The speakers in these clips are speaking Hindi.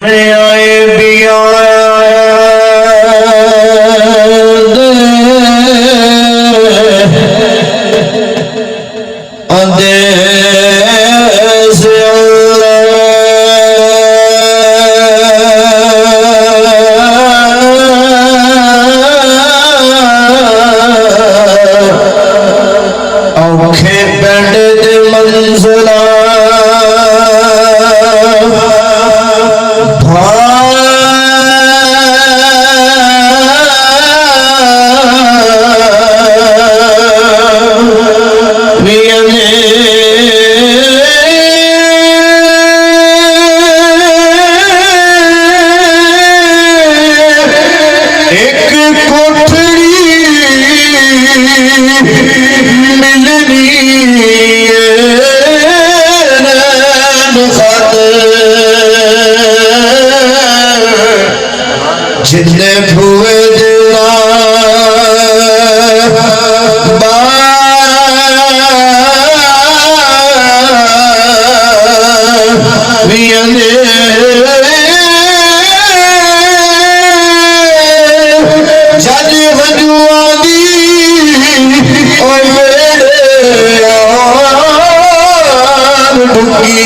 आए बिया औखे पिंड दे मंज़िला जिन्ने भुए दिला जज हजुआदी और मेरे ढुकी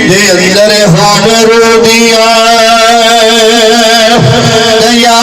दे अंदर हाडर दिया दया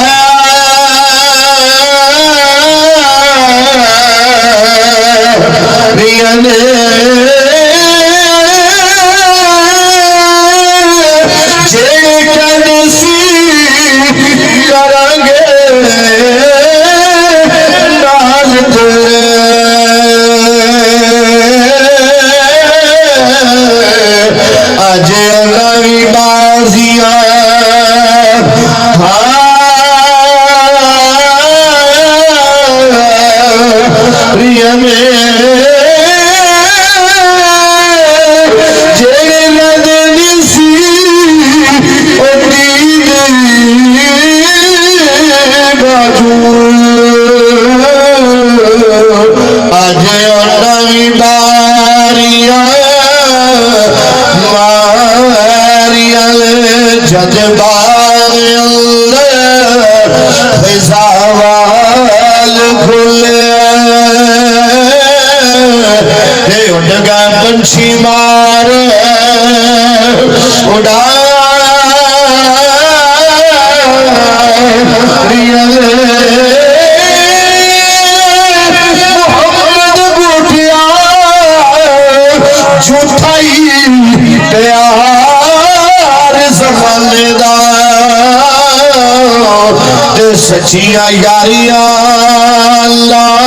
पंछी मार उड़ा मोहम्मद बूटिया झूठाई प्यार ज़माने दा ते सच्चियां यारियां अल्लाह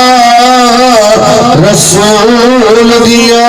रसूल दिया